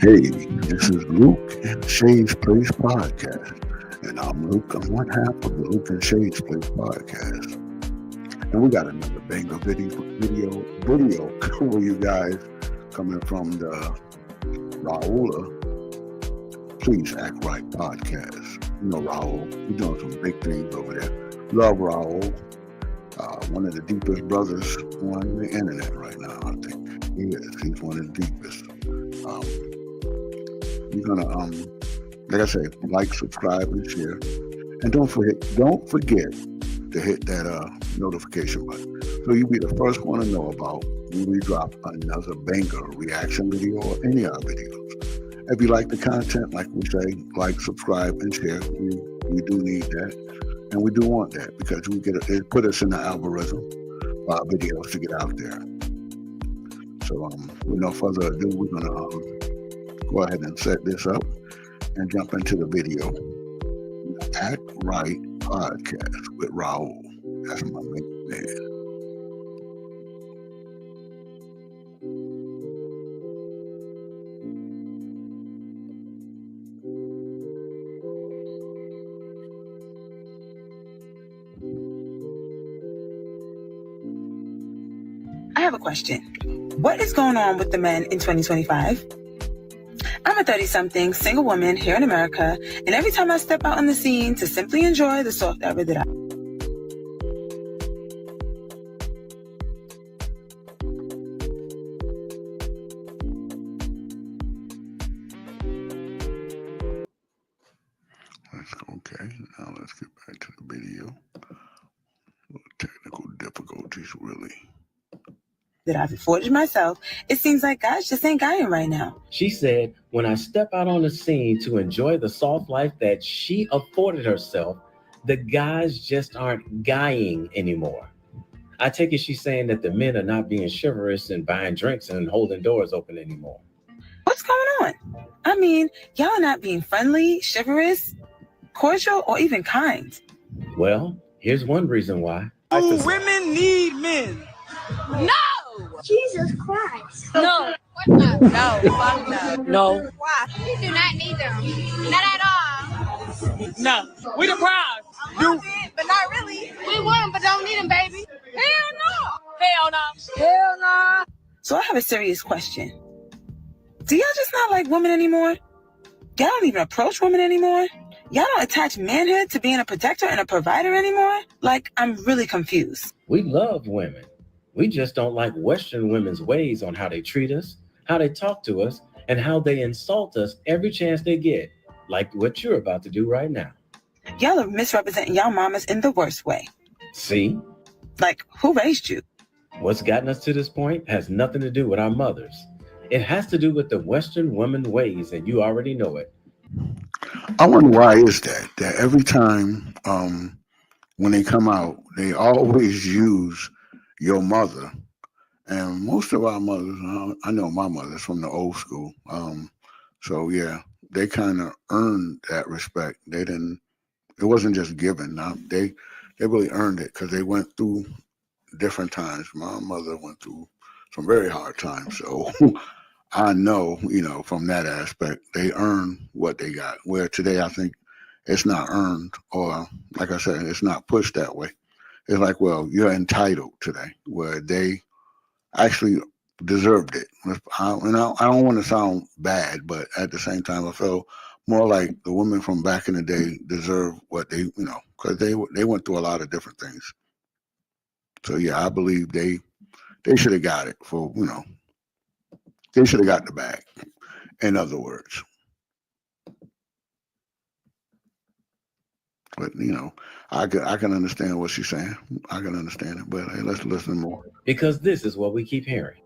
Hey, this is LUKE-N-SHAE'S Place Podcast, and I'm Luke. I'm one half of the LUKE-N-SHAE'S Place Podcast, and we got another banger video for you guys coming from the Raula Please Act Right podcast. You know Raul, we're doing some big things over there. Love Raul, one of the deepest brothers on the internet right now. I think he is. He's one of the deepest. You're gonna like I said, like, subscribe, and share, and don't forget to hit that notification button so you'll be the first one to know about when we drop another banger reaction video or any of our videos. If you like the content, like we say, like, subscribe, and share. We do need that, and we do want that, because it put us in the algorithm for our videos to get out there. So with no further ado, we're gonna go ahead and set this up and jump into the video. Act Right Podcast with Raul. That's my main man. I have a question. What is going on with the men in 2025? I'm a 30-something single woman here in America, and every time I step out on the scene to simply enjoy the soft era that Okay, now let's get back to the video. Technical difficulties, really. that I've afforded myself, it seems like guys just ain't guying right now. She said, when I step out on the scene to enjoy the soft life that she afforded herself, the guys just aren't guying anymore. I take it she's saying that the men are not being chivalrous and buying drinks and holding doors open anymore. What's going on? I mean, y'all are not being friendly, chivalrous, cordial, or even kind. Well, here's one reason why. Women need men. No! Jesus Christ. No. What no? No. Fuck no. No. Why? We do not need them. Not at all. No. We the prize. I want it, but not really. We want them, but don't need them, baby. Hell no. Hell no. Hell no. So I have a serious question. Do y'all just not like women anymore? Y'all don't even approach women anymore? Y'all don't attach manhood to being a protector and a provider anymore? Like, I'm really confused. We love women. We just don't like Western women's ways on how they treat us, how they talk to us, and how they insult us every chance they get, like what you're about to do right now. Y'all are misrepresenting y'all mamas in the worst way. See? Like, who raised you? What's gotten us to this point has nothing to do with our mothers. It has to do with the Western woman ways, and you already know it. I wonder why is that every time when they come out, they always use your mother. And most of our mothers, I know my mother's from the old school. So yeah, they kind of earned that respect. It wasn't just given. They really earned it, because they went through different times. My mother went through some very hard times. So I know, from that aspect, they earned what they got. Where today, I think it's not earned, or like I said, it's not pushed that way. It's like, well, you're entitled today, where they actually deserved it. I don't want to sound bad, but at the same time, I feel more like the women from back in the day deserve what they, because they went through a lot of different things. So yeah, I believe they should have got it for, they should have got the bag, in other words. But, I can understand what she's saying. I can understand it, but hey, let's listen more. Because this is what we keep hearing.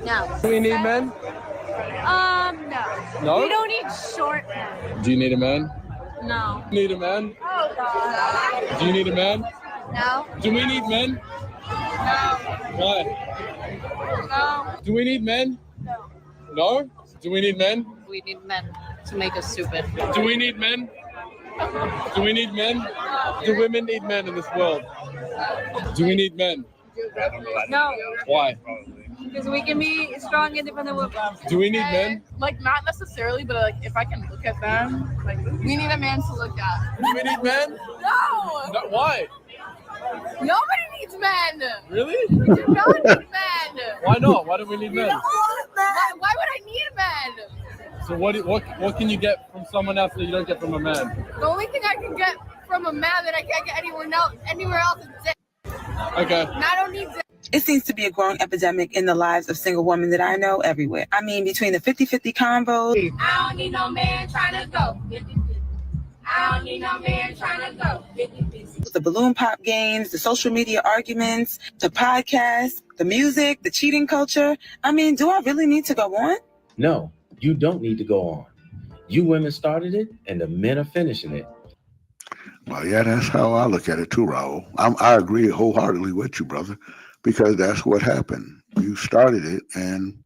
No. Do we need men? No. No? We don't need short men. Do you need a man? No. Need a man? Oh, God. Do you need a man? No. Do we need men? No. Why? No. Do we need men? No. No? Do we need men? We need men to make us stupid. Do we need men? Do we need men? Do women need men in this world? Do we need men? No, Why? because we can be strong, independent women. Do we need men? Like, not necessarily, but like, if I can look at them, like, we need a man to look at. Do we need men? No! No, why? Nobody needs men! Really? We do not need men! Why not? Why do we need men? Why would I need men? So what can you get from someone else that you don't get from a man? The only thing I can get from a man that I can't get anywhere else is dick. Okay. And I don't need dick. It seems to be a growing epidemic in the lives of single women that I know everywhere. I mean, between the 50-50 combos, I don't need no man trying to go. I don't need no man trying to go. the balloon pop games, the social media arguments, the podcasts, the music, the cheating culture. I mean, do I really need to go on? No, you don't need to go on. You women started it, and the men are finishing it. Well, yeah, that's how I look at it too, Raul. I agree wholeheartedly with you, brother, because that's what happened. You started it, and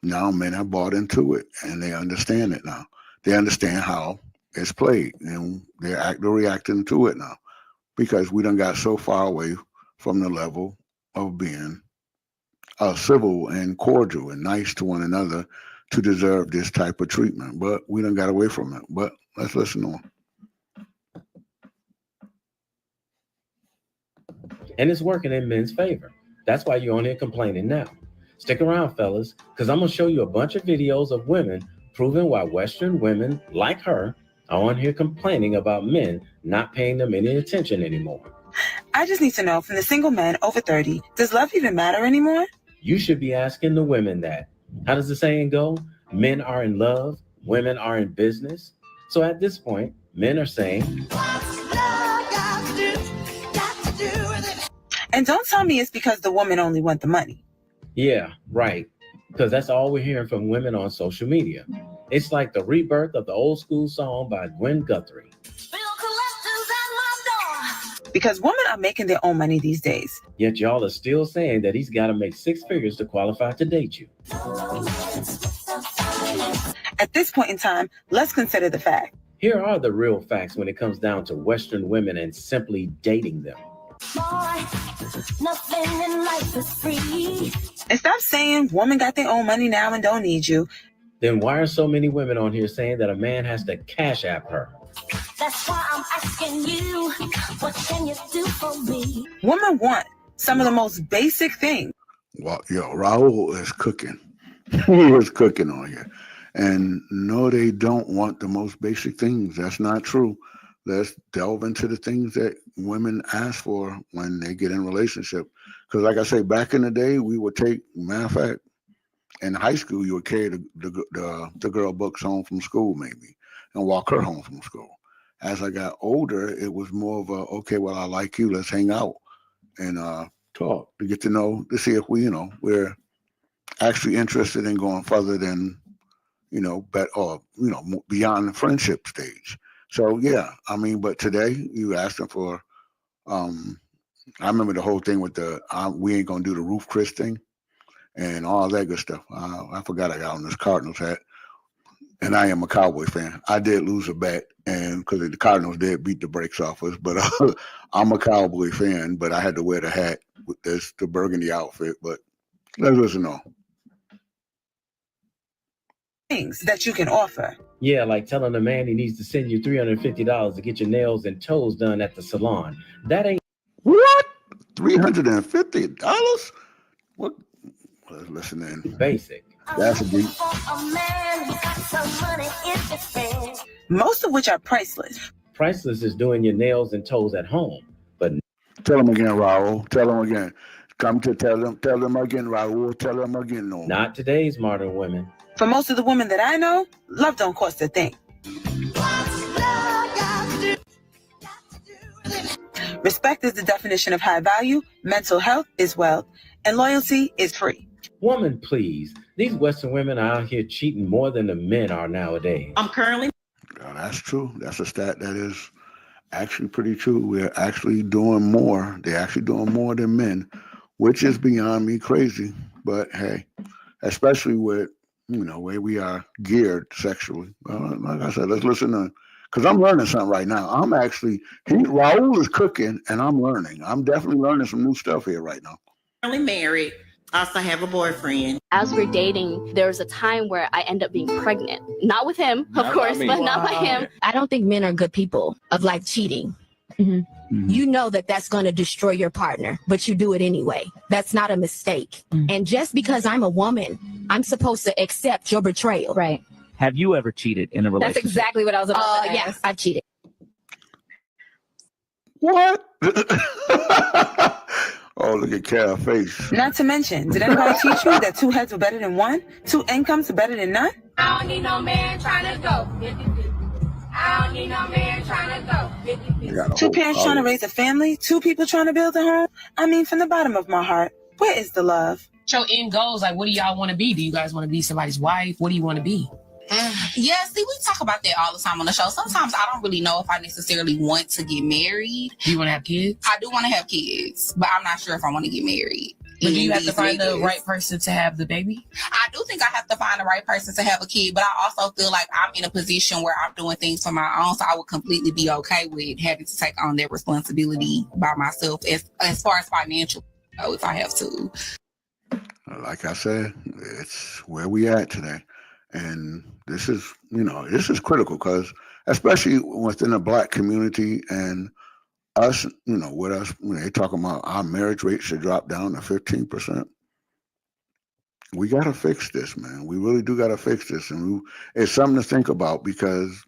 now men have bought into it, and they understand it now. They understand how it's played, and they're reacting to it now, because we done got so far away from the level of being civil and cordial and nice to one another to deserve this type of treatment. But we done got away from it. But let's listen on. And it's working in men's favor. That's why you're on here complaining now. Stick around, fellas, because I'm going to show you a bunch of videos of women proving why Western women like her are on here complaining about men not paying them any attention anymore. I just need to know from the single men over 30, does love even matter anymore? You should be asking the women that. How does the saying go? Men are in love, women are in business. So at this point, men are saying, And don't tell me it's because the woman only want the money. yeah, right. Because that's all we're hearing from women on social media. It's like the rebirth of the old school song by Gwen Guthrie. Because women are making their own money these days. Yet y'all are still saying that he's got to make 6 figures to qualify to date you. At this point in time, let's consider the fact. Here are the real facts when it comes down to Western women and simply dating them. Nothing in life is free. And stop saying women got their own money now and don't need you. Then why are so many women on here saying that a man has to cash app her? That's why I'm asking you, what can you do for me? Women want some of the most basic things. Well, Raul is cooking. He is cooking on here. And no, they don't want the most basic things. That's not true. Let's delve into the things that women ask for when they get in relationship. Because like I say, back in the day, we would take, matter of fact, in high school, you would carry the girl books home from school maybe and walk her home from school. As I got older, it was more of a, okay, well, I like you, let's hang out and talk to get to know, to see if we're actually interested in going further than, beyond the friendship stage. So, yeah, I mean, but today you asked them for, I remember the whole thing with we ain't going to do the roof Chris thing and all that good stuff. I forgot I got on this Cardinals hat. And I am a Cowboy fan. I did lose a bet, and because the Cardinals did beat the brakes off us, but I'm a Cowboy fan, but I had to wear the hat with the burgundy outfit. But let's listen on. Things that you can offer. Yeah, like telling a man he needs to send you $350 to get your nails and toes done at the salon. That ain't... What? $350? What? Let's listen in. Basic. That's a deep. Most of which are priceless. Priceless is doing your nails and toes at home. But tell them again, Raul. Tell them again. Come to tell them again, Raul. Tell them again. No. Not today's modern women. For most of the women that I know, love don't cost a thing. Respect is the definition of high value, mental health is wealth, and loyalty is free. Woman, please. These Western women are out here cheating more than the men are nowadays. I'm currently... That's true. That's a stat that is actually pretty true. We're actually doing more. They're actually doing more than men, which is beyond me crazy. But hey, especially with where we are geared sexually. Like I said, let's listen to, because I'm learning something right now. Raul is cooking and I'm learning. I'm definitely learning some new stuff here right now. Currently married. Also have a boyfriend. As we're dating, there was a time where I end up being pregnant. Not with him, of course, but not by him. I don't think men are good people of like cheating. You know that that's going to destroy your partner, but you do it anyway. That's not a mistake. And just because I'm a woman, I'm supposed to accept your betrayal. Right. Have you ever cheated in a relationship? That's exactly what I was about to ask. Yes, I've cheated. What? Oh, look at Kara's face. Not to mention, did anybody teach you that 2 heads are better than 1? 2 incomes are better than none? I don't need no man trying to go. I don't need no man trying to go. 2 parents trying to raise a family? 2 people trying to build a home? I mean, from the bottom of my heart, where is the love? Your end goals, like, what do y'all want to be? Do you guys want to be somebody's wife? What do you want to be? Yeah, see, we talk about that all the time on the show. Sometimes I don't really know if I necessarily want to get married. Do you want to have kids? I do want to have kids, but I'm not sure if I want to get married. But do you have to find the right person to have the baby? I do think I have to find the right person to have a kid, but I also feel like I'm in a position where I'm doing things for my own, so I would completely be okay with having to take on that responsibility by myself as far as financial, if I have to. Like I said, it's where we at today. And this is critical because especially within the Black community and us, with us, when they talking about our marriage rate should drop down to 15%. We got to fix this, man. We really do got to fix this. And it's something to think about because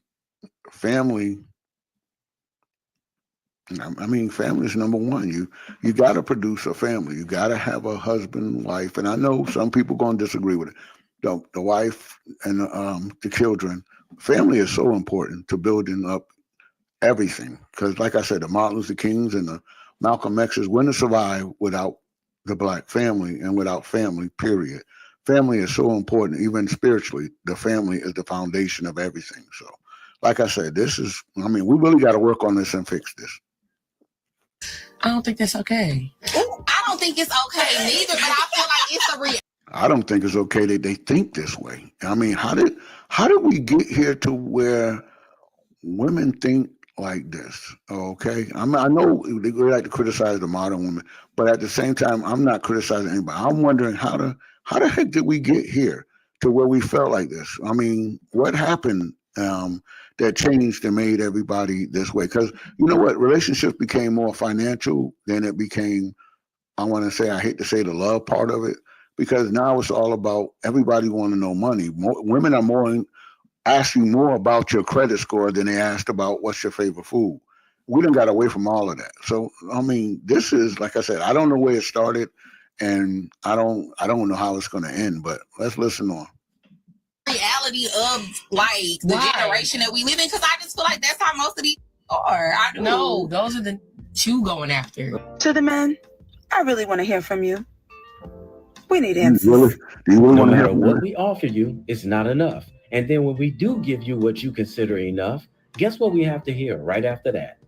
family, family is number one. You got to produce a family. You got to have a husband, wife. And I know some people going to disagree with it. The wife and the children, family is so important to building up everything. Because like I said, the Martin Luther Kings and the Malcolm X's wouldn't survive without the Black family and without family, period. Family is so important, even spiritually. The family is the foundation of everything. So like I said, we really got to work on this and fix this. I don't think that's okay. Ooh, I don't think it's okay neither, but I feel like it's a real. I don't think it's okay that they think this way. I mean, how did we get here to where women think like this? Okay, I know they like to criticize the modern woman, but at the same time, I'm not criticizing anybody. I'm wondering how the heck did we get here to where we felt like this? I mean, what happened that changed and made everybody this way? Because you know what, relationships became more financial than it became. I hate to say the love part of it. Because now it's all about everybody want to know money. Women are asking more about your credit score than they asked about what's your favorite food. We done got away from all of that. So this is, like I said, I don't know where it started, and I don't know how it's going to end. But let's listen on. Reality of like the generation that we live in, because I just feel like that's how most of these are. I do. No, those are the 2 going after. To the men, I really want to hear from you. We need answers. No matter what we offer you, it's not enough. And then when we do give you what you consider enough, guess what we have to hear right after that?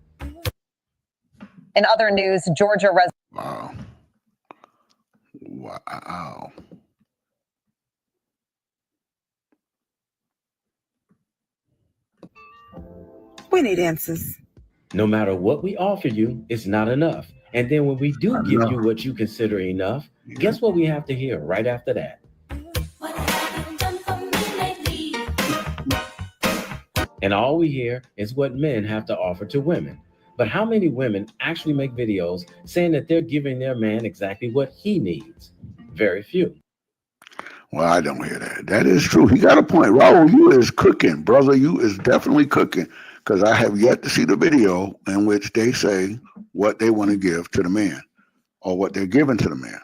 In other news, Georgia Wow. We need answers. No matter what we offer you, it's not enough. And then when we do give you what you consider enough, guess what we have to hear right after that? And all we hear is what men have to offer to women. But how many women actually make videos saying that they're giving their man exactly what he needs? Very few. Well, I don't hear that. That is true. He got a point. Raul, you is cooking, brother. You is definitely cooking. Because I have yet to see the video in which they say what they want to give to the man or what they're giving to the man.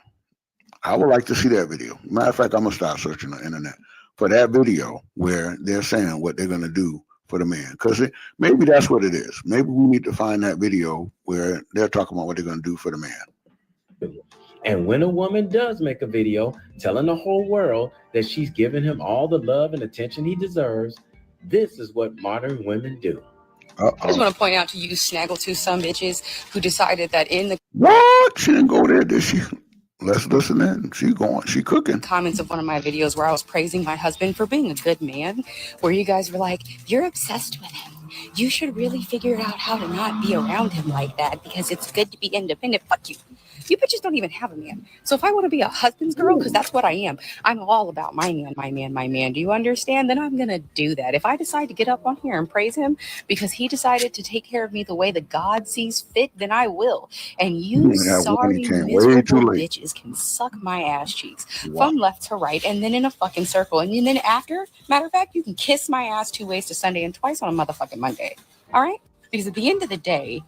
I would like to see that video. Matter of fact, I'm going to start searching the internet for that video where they're saying what they're going to do for the man. Because maybe that's what it is. Maybe we need to find that video where they're talking about what they're going to do for the man. And when a woman does make a video telling the whole world that she's giving him all the love and attention he deserves, this is what modern women do. I just want to point out to you snaggletooth some bitches who decided that in the what? She didn't go there, did she? Let's listen in. She cooking. Comments of one of my videos where I was praising my husband for being a good man, where you guys were like, you're obsessed with him. You should really figure out how to not be around him like that because it's good to be independent. Fuck you. You bitches don't even have a man. So if I want to be a husband's girl, because that's what I am, I'm all about my man, my man, my man. Do you understand? Then I'm going to do that. If I decide to get up on here and praise him because he decided to take care of me the way that God sees fit, then I will. And you sorry, miserable bitches can suck my ass cheeks from left to right and then in a fucking circle. And then after, matter of fact, you can kiss my ass 2 ways to Sunday and twice on a motherfucking Monday. All right? Because at the end of the day,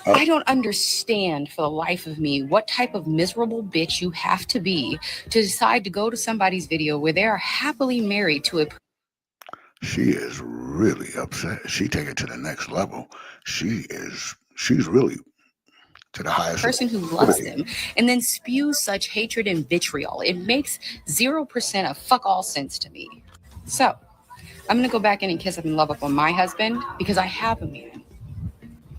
I don't understand for the life of me what type of miserable bitch you have to be to decide to go to somebody's video where they are happily married to a. She is really upset. She take it to the next level. She's really to the highest person who loves them and then spews such hatred and vitriol. It makes 0% of fuck all sense to me. So I'm going to go back in and kiss up and love up on my husband because I have a man.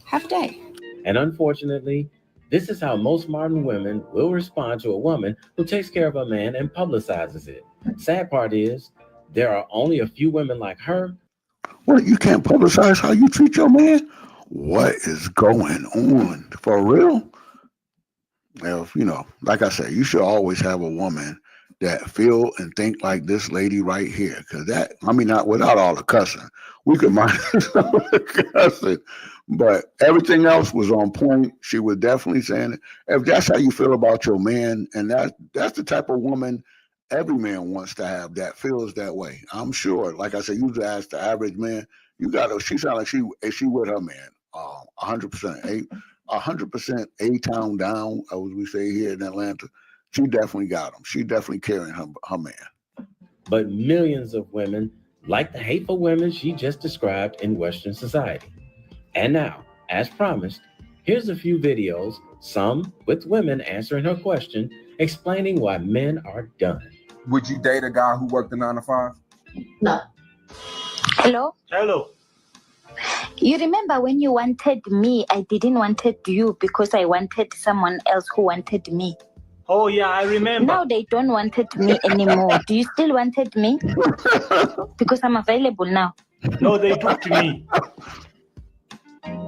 Have a day. And unfortunately, this is how most modern women will respond to a woman who takes care of a man and publicizes it. Sad part is, there are only a few women like her. What, you can't publicize how you treat your man? What is going on? For real? If, like I said, you should always have a woman that feel and think like this lady right here. Because not without all the cussing. We could mind some of the cussing. But everything else was on point. She was definitely saying it. If that's how you feel about your man, and that's the type of woman every man wants to have that feels that way. I'm sure. Like I said, you just ask the average man, she sounds like she with her man. 100%. 100% A-town down, as we say here in Atlanta. She definitely got him. She definitely carrying her man. But millions of women like the hateful women she just described in Western society. And now, as promised, here's a few videos, some with women answering her question, explaining why men are done. Would you date a guy who worked a 9 to 5? No. Hello? Hello. You remember when you wanted me, I didn't wanted you because I wanted someone else who wanted me. Oh yeah, I remember. Now they don't wanted me anymore. Do you still wanted me? Because I'm available now. No, they took me.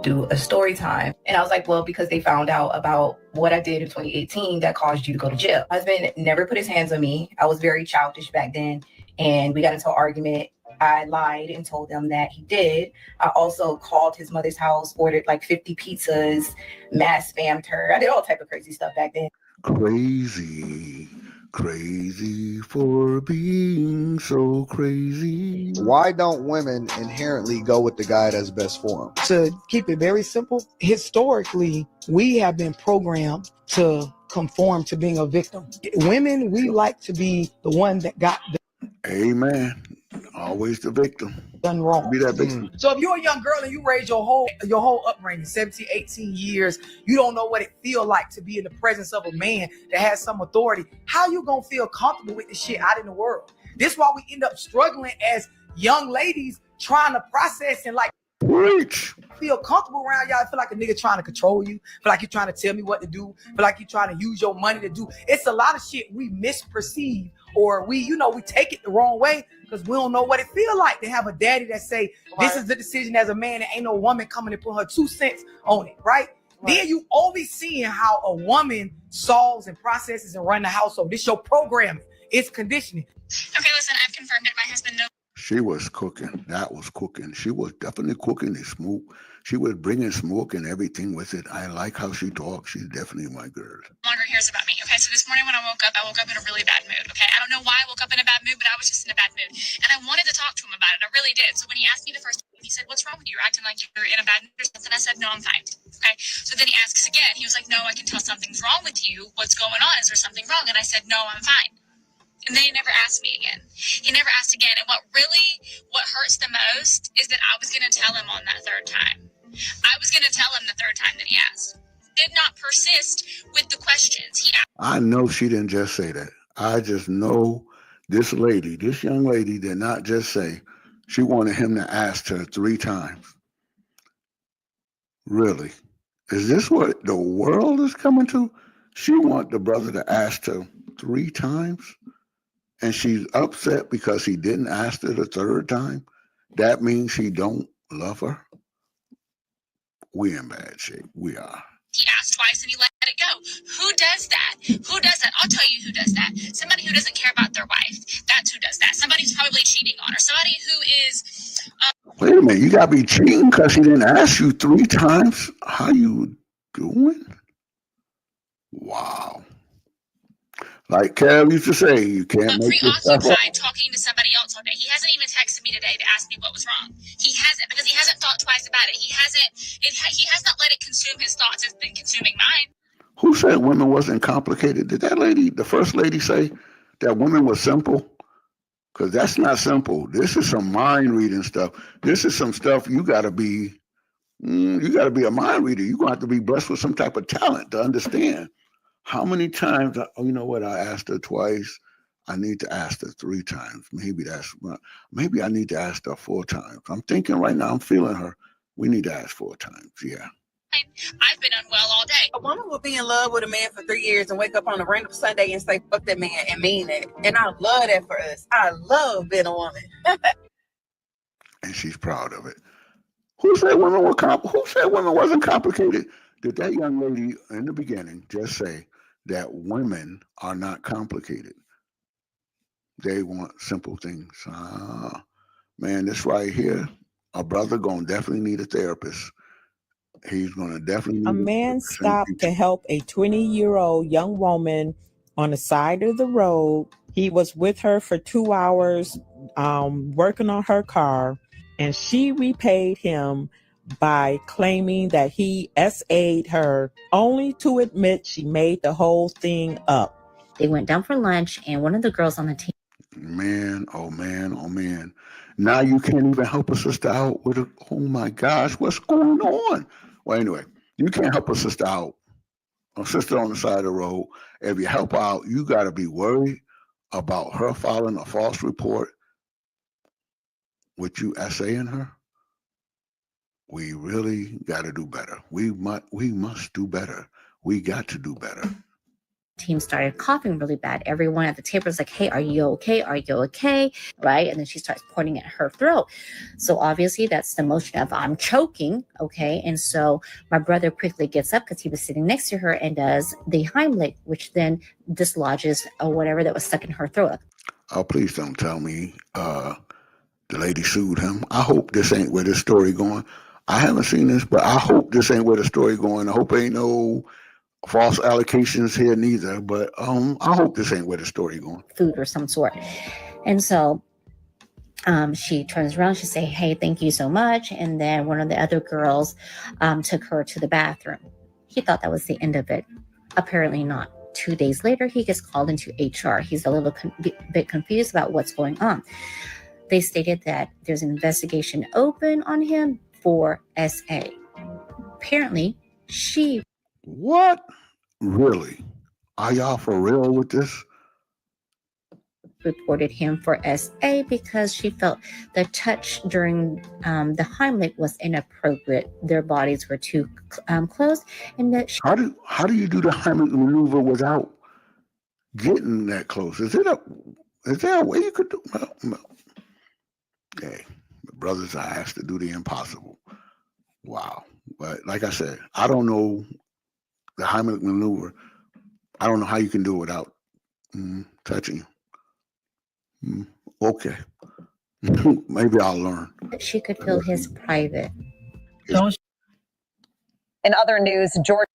Do a story time. And I was like, well, because they found out about what I did in 2018 that caused you to go to jail. My husband never put his hands on me. I was very childish back then. And we got into an argument. I lied and told them that he did. I also called his mother's house, ordered like 50 pizzas, mass spammed her. I did all type of crazy stuff back then. Crazy for being so crazy. Why don't women inherently go with the guy that's best for them? To keep it very simple, historically, we have been programmed to conform to being a victim. Women, we like to be the one that got Amen. Always the victim. Done wrong. Be that victim. So if you're a young girl and you raise your whole upbringing, 17, 18 years, you don't know what it feels like to be in the presence of a man that has some authority. How you gonna feel comfortable with this shit out in the world? This is why we end up struggling as young ladies trying to process and feel comfortable around y'all. I feel like a nigga trying to control you. Feel like you're trying to tell me what to do. Feel like you're trying to use your money to do. It's a lot of shit we misperceive or we take it the wrong way because we don't know what it feel like to have a daddy that say, this is the decision as a man and ain't no woman coming to put her 2 cents on it, right? Then you always seeing how a woman solves and processes and run the household. This your programming. It's conditioning. Okay, listen, I've confirmed it. My husband knows. She was cooking. That was cooking. She was definitely cooking the smoke. She was bringing smoke and everything with it. I like how she talks. She's definitely my girl. No longer hears about me. Okay, so this morning when I woke up in a really bad mood. Okay, I don't know why I woke up in a bad mood, but I was just in a bad mood. And I wanted to talk to him about it. I really did. So when he asked me the first time, he said, what's wrong with you? You're acting like you're in a bad mood or something. I said, no, I'm fine. Okay, so then he asks again. He was like, no, I can tell something's wrong with you. What's going on? Is there something wrong? And I said, no, I'm fine. And then he never asked me again. He never asked again. And what hurts the most is that I was going to tell him on that third time. I was going to tell him the third time that he asked. Did not persist with the questions he asked. I know she didn't just say that. I just know this young lady did not just say she wanted him to ask her 3 times. Really? Is this what the world is coming to? She want the brother to ask her 3 times, and she's upset because he didn't ask her the 3rd time. That means he don't love her. We in bad shape. We are. He asked twice and he let it go. Who does that? Who does that? I'll tell you who does that. Somebody who doesn't care about their wife. That's who does that. Somebody who's probably cheating on her. Somebody who is. Wait a minute. You got to be cheating because he didn't ask you 3 times. How you doing? Wow. Like Kev used to say, you can't make this stuff up. Preoccupied talking to somebody else all day. He hasn't even texted me today to ask me what was wrong. He hasn't, because he hasn't thought twice about it. He has not let it consume his thoughts. It's been consuming mine. Who said women wasn't complicated? Did that lady, the first lady, say that women was simple? Because that's not simple. This is some mind reading stuff. This is some stuff you got to be a mind reader. You're going to have to be blessed with some type of talent to understand. How many times, you know what, I asked her twice. I need to ask her 3 times. Maybe I need to ask her 4 times. I'm thinking right now, I'm feeling her. We need to ask 4 times, yeah. I've been unwell all day. A woman will be in love with a man for 3 years and wake up on a random Sunday and say, fuck that man, and mean it. And I love that for us. I love being a woman. And she's proud of it. Who said women wasn't complicated? Did that young lady in the beginning just say that women are not complicated? They want simple things. Man, this right here, a brother gonna definitely need a therapist. He's gonna definitely need a man stopped to help a 20-year-old young woman on the side of the road. He was with her for 2 hours, working on her car, and she repaid him by claiming that he SA'd her, only to admit she made the whole thing up. They went down for lunch, and one of the girls on the team. Man, oh man, oh man. Now you can't even help a sister out with oh my gosh, what's going on? Well, anyway, you can't help a sister out. A sister on the side of the road. If you help out, you got to be worried about her filing a false report with you essaying her. We really got to do better. We must do better. We got to do better. Team started coughing really bad. Everyone at the table was like, hey, are you okay? Are you okay? Right? And then she starts pointing at her throat. So obviously that's the motion of I'm choking. Okay. And so my brother quickly gets up because he was sitting next to her and does the Heimlich, which then dislodges whatever that was stuck in her throat. Oh, please don't tell me the lady sued him. I hope this ain't where this story going. I haven't seen this, but I hope this ain't where the story going. I hope ain't no false allocations here neither, but I hope this ain't where the story going. Food or some sort. And so she turns around, she say, hey, thank you so much. And then one of the other girls took her to the bathroom. He thought that was the end of it. Apparently not. 2 days later, he gets called into HR. He's a little bit confused about what's going on. They stated that there's an investigation open on him for SA. Apparently, she... What? Really? Are y'all for real with this? Reported him for SA because she felt the touch during the Heimlich was inappropriate. Their bodies were too close, and that how do you do the Heimlich maneuver without getting that close? Is there a way you could do? Well, hey, the brothers are asked to do the impossible. Wow. But like I said, I don't know the Heimlich maneuver. I don't know how you can do it without touching. Okay. Maybe I'll learn. She could feel his private. In other news, Georgia.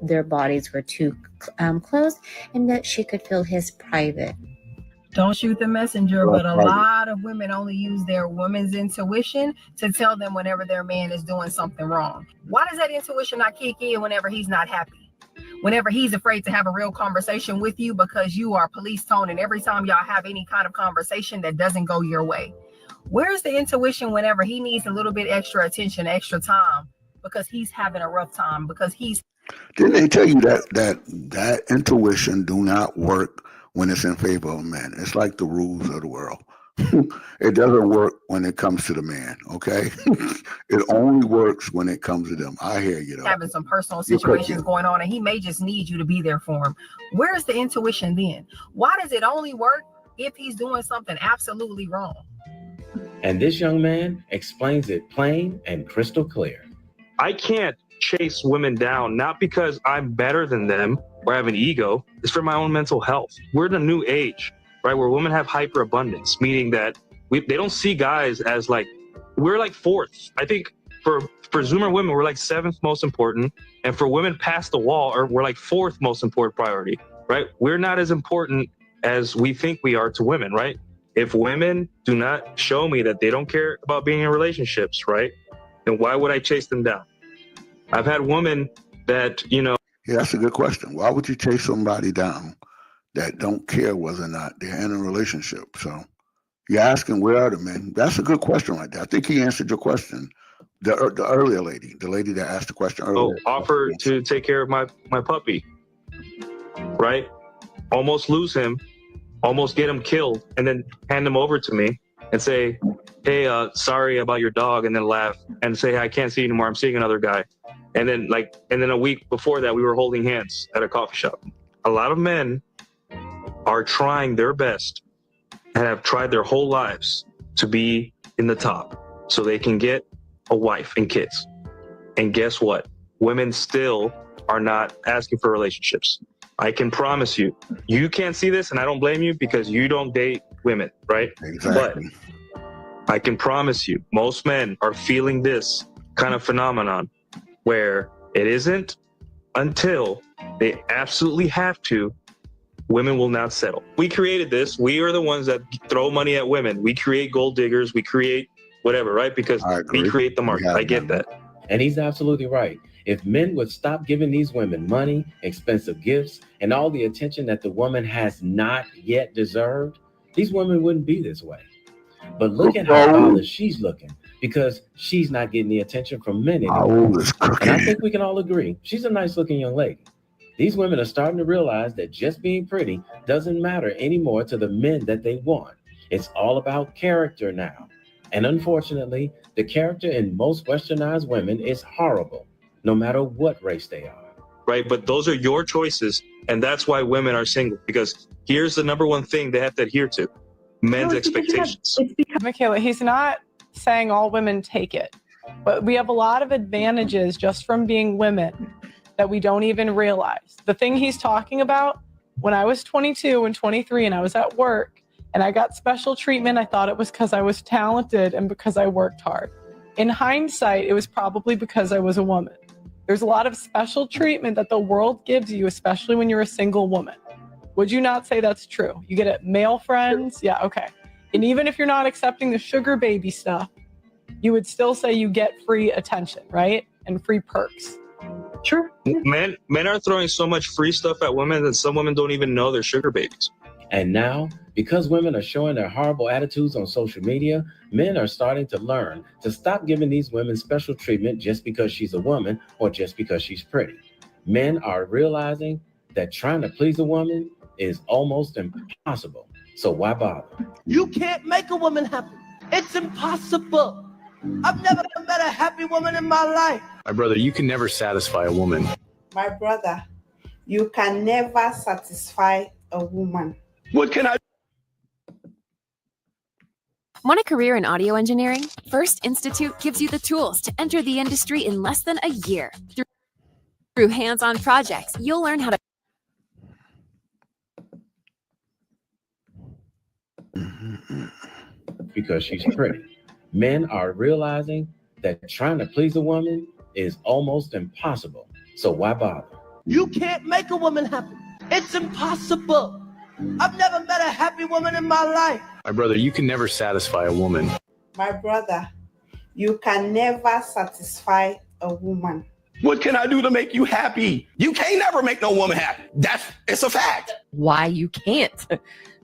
Their bodies were too close, and that she could feel his private. Don't shoot the messenger, but a lot of women only use their woman's intuition to tell them whenever their man is doing something wrong. Why does that intuition not kick in whenever he's not happy? Whenever he's afraid to have a real conversation with you because you are police tone, and every time y'all have any kind of conversation that doesn't go your way. Where's the intuition whenever he needs a little bit extra attention, extra time, because he's having a rough time, because he's... Didn't they tell you that intuition do not work when it's in favor of men? It's like the rules of the world. It doesn't work when it comes to the man, okay? It only works when it comes to them. I hear you though. Having some personal You're situations cooking. going on, and he may just need you to be there for him. Where's the intuition then? Why does it only work if he's doing something absolutely wrong? And this young man explains it plain and crystal clear. I can't chase women down, not because I'm better than them or have an ego. It's for my own mental health. We're in a new age, right, where women have hyperabundance, meaning that they don't see guys as like, we're like fourth. I think for Zoomer women, we're like seventh most important. And for women past the wall, we're like fourth most important priority, right? We're not as important as we think we are to women, right? If women do not show me that they don't care about being in relationships, right, then why would I chase them down? I've had women that, Yeah, that's a good question. Why would you chase somebody down that don't care whether or not they're in a relationship? So you're asking, where are the men? That's a good question right there. I think he answered your question. The earlier lady, the lady that asked the question earlier. Offer to take care of my puppy, right? Almost lose him, almost get him killed, and then hand him over to me and say, hey, sorry about your dog, and then laugh and say, hey, I can't see you anymore, I'm seeing another guy. And then a week before that, we were holding hands at a coffee shop. A lot of men are trying their best and have tried their whole lives to be in the top so they can get a wife and kids. And guess what? Women still are not asking for relationships. I can promise you, you can't see this, and I don't blame you because you don't date women, right? Exactly. But I can promise you, most men are feeling this kind of phenomenon where it isn't until they absolutely have to, women will not settle. We created this. We are the ones that throw money at women. We create gold diggers. We create whatever, right? Because we create the market. I get that. And he's absolutely right. If men would stop giving these women money, expensive gifts, and all the attention that the woman has not yet deserved, these women wouldn't be this way. But look at how bothered she's looking because she's not getting the attention from men anymore. And I think we can all agree, she's a nice looking young lady. These women are starting to realize that just being pretty doesn't matter anymore to the men that they want. It's all about character now. And unfortunately, the character in most westernized women is horrible, no matter what race they are. Right, but those are your choices, and that's why women are single, because here's the number one thing they have to adhere to: men's expectations. Michaela, he's not saying all women take it, but we have a lot of advantages just from being women that we don't even realize. The thing he's talking about, when I was 22 and 23 and I was at work and I got special treatment, I thought it was because I was talented and because I worked hard. In hindsight, it was probably because I was a woman. There's a lot of special treatment that the world gives you, especially when you're a single woman. Would you not say that's true? You get it, male friends? Yeah, okay. And even if you're not accepting the sugar baby stuff, you would still say you get free attention, right? And free perks. Sure. Men are throwing so much free stuff at women that some women don't even know they're sugar babies. And now, because women are showing their horrible attitudes on social media, men are starting to learn to stop giving these women special treatment just because she's a woman or just because she's pretty. Men are realizing that trying to please a woman is almost impossible. So why bother? You can't make a woman happy. It's impossible. I've never met a happy woman in my life. My brother, you can never satisfy a woman. My brother, you can never satisfy a woman. What can I? Want a career in audio engineering? First Institute gives you the tools to enter the industry in less than a year. Through hands-on projects, you'll learn how to because she's pretty. Men are realizing that trying to please a woman is almost impossible. So why bother? You can't make a woman happy. It's impossible. I've never met a happy woman in my life. My brother, you can never satisfy a woman. My brother, you can never satisfy a woman. What can I do to make you happy? You can't never make no woman happy. It's a fact. Why you can't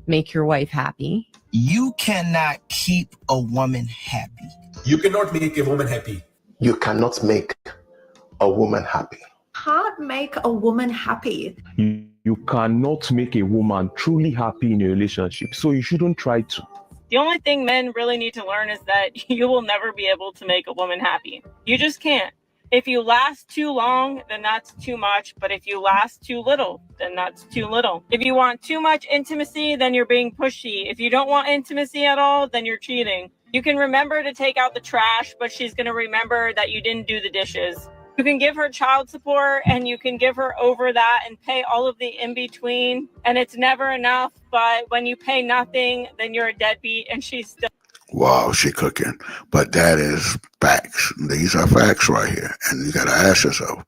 make your wife happy? You cannot keep a woman happy. You cannot make a woman happy. You cannot make a woman happy. Can't make a woman happy. You cannot make a woman truly happy in a relationship, so you shouldn't try to. The only thing men really need to learn is that you will never be able to make a woman happy. You just can't. If you last too long, then that's too much. But if you last too little, then that's too little. If you want too much intimacy, then you're being pushy. If you don't want intimacy at all, then you're cheating. You can remember to take out the trash, but she's going to remember that you didn't do the dishes. You can give her child support and you can give her over that and pay all of the in between. And it's never enough. But when you pay nothing, then you're a deadbeat and she's still. Wow, she cooking. But that is facts. These are facts right here. And you got to ask yourself,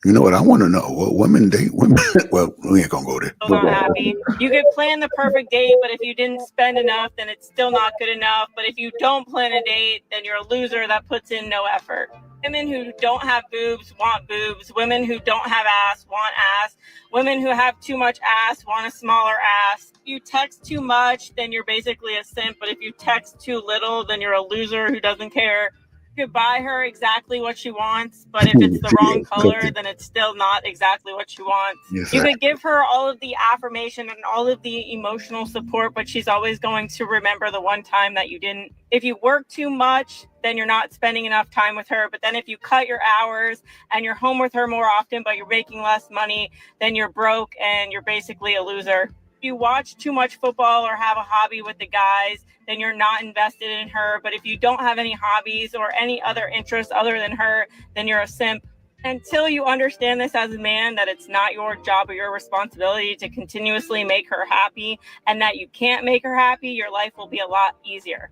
you know what? I want to know what women date women. Well, we ain't going to go there. Still not happy. You could plan the perfect date, but if you didn't spend enough, then it's still not good enough. But if you don't plan a date, then you're a loser that puts in no effort. Women who don't have boobs want boobs. Women who don't have ass want ass. Women who have too much ass want a smaller ass. If you text too much, then you're basically a simp. But if you text too little, then you're a loser who doesn't care. You could buy her exactly what she wants, but if it's the wrong color, then it's still not exactly what she wants. You could give her all of the affirmation and all of the emotional support, but she's always going to remember the one time that you didn't. If you work too much, then you're not spending enough time with her. But then if you cut your hours and you're home with her more often, but you're making less money, then you're broke and you're basically a loser. If you watch too much football or have a hobby with the guys, then you're not invested in her. But if you don't have any hobbies or any other interests other than her, then you're a simp. Until you understand this as a man, that it's not your job or your responsibility to continuously make her happy and that you can't make her happy, your life will be a lot easier.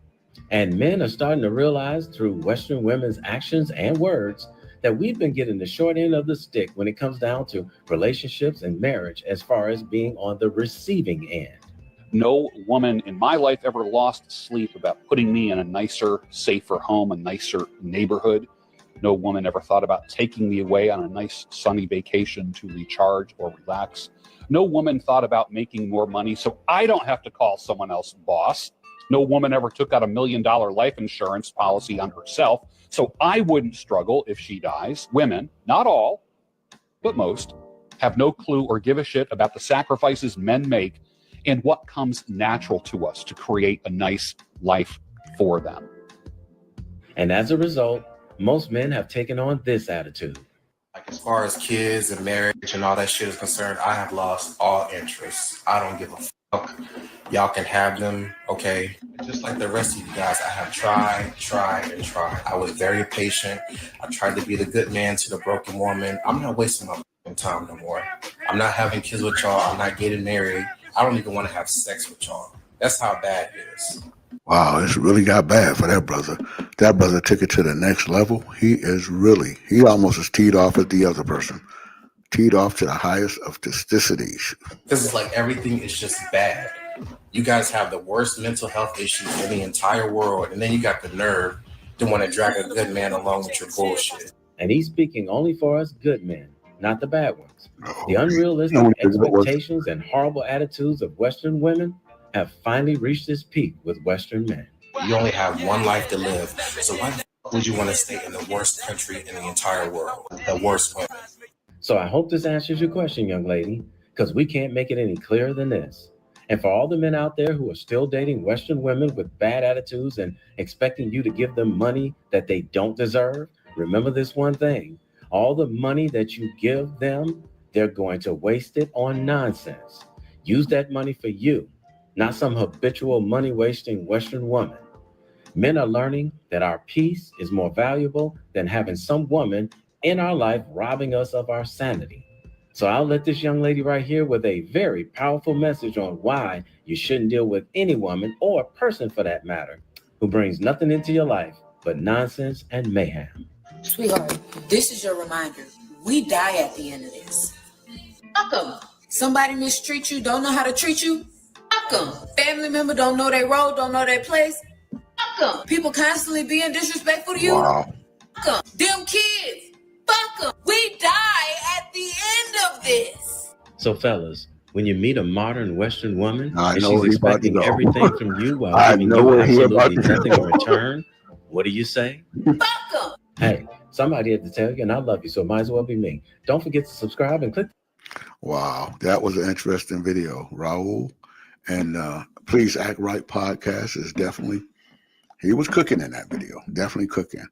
And men are starting to realize through Western women's actions and words that we've been getting the short end of the stick when it comes down to relationships and marriage as far as being on the receiving end. No woman in my life ever lost sleep about putting me in a nicer, safer home, a nicer neighborhood. No woman ever thought about taking me away on a nice sunny vacation to recharge or relax. No woman thought about making more money so I don't have to call someone else boss. No woman ever took out $1 million life insurance policy on herself so I wouldn't struggle if she dies. Women, not all, but most, have no clue or give a shit about the sacrifices men make and what comes natural to us to create a nice life for them. And as a result, most men have taken on this attitude. Like as far as kids and marriage and all that shit is concerned, I have lost all interest. I don't give a fuck. Y'all can have them, okay? Just like the rest of you guys, I have tried. I was very patient. I tried to be the good man to the broken woman. I'm not wasting my time no more. I'm not having kids with y'all. I'm not getting married. I don't even want to have sex with y'all. That's how bad it is. Wow, it's really got bad for that brother. That brother took it to the next level. He almost is teed off at the other person. Teed off to the highest of tosticities. Because it's like everything is just bad. You guys have the worst mental health issues in the entire world, and then you got the nerve to want to drag a good man along with your bullshit. And he's speaking only for us good men, not the bad ones. The unrealistic expectations and horrible attitudes of Western women have finally reached its peak with Western men. You only have one life to live, so why the fuck would you want to stay in the worst country in the entire world? The worst women. So I hope this answers your question, young lady, because we can't make it any clearer than this. And for all the men out there who are still dating Western women with bad attitudes and expecting you to give them money that they don't deserve, remember this one thing. All the money that you give them, they're going to waste it on nonsense. Use that money for you, not some habitual money-wasting Western woman. Men are learning that our peace is more valuable than having some woman in our life robbing us of our sanity. So I'll let this young lady right here with a very powerful message on why you shouldn't deal with any woman or person for that matter who brings nothing into your life but nonsense and mayhem. Sweetheart, this is your reminder. We die at the end of this. Fuck 'em. Somebody mistreat you, don't know how to treat you? Fuck 'em. Family member don't know their role, don't know their place? Fuck 'em. People constantly being disrespectful to you? Wow. Fuck 'em. Them kids? Fuck 'em. We die at the end of this. So fellas, when you meet a modern Western woman I and know she's where he about to expecting go. everything from you while I giving know you where he about absolutely to go. nothing in return, what do you say? Fuck 'em. Hey, somebody had to tell you, and I love you, so it might as well be me. Don't forget to subscribe and click. Wow, that was an interesting video, Raul. And Please Act Right podcast is definitely, he was cooking in that video, definitely cooking.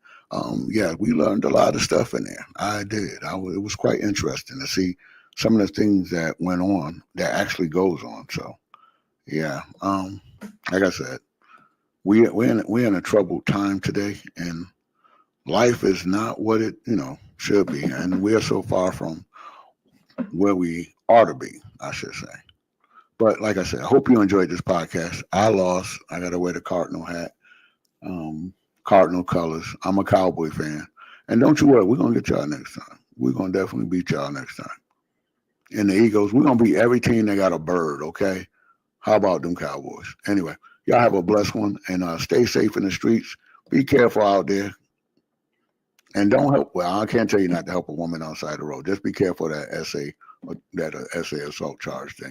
Yeah, we learned a lot of stuff in there. I did. It was quite interesting to see some of the things that went on that actually goes on. So, yeah, like I said, we're in a troubled time today, and life is not what it should be, and we're so far from where we ought to be, I should say. But like I said, I hope you enjoyed this podcast. I lost. I got to wear the Cardinal hat, Cardinal colors. I'm a Cowboy fan. And don't you worry, we're going to get y'all next time. We're going to definitely beat y'all next time. And the Eagles, we're going to beat every team that got a bird, okay? How about them Cowboys? Anyway, y'all have a blessed one, and stay safe in the streets. Be careful out there. And don't help. Well, I can't tell you not to help a woman outside the road. Just be careful of that SA assault charge thing.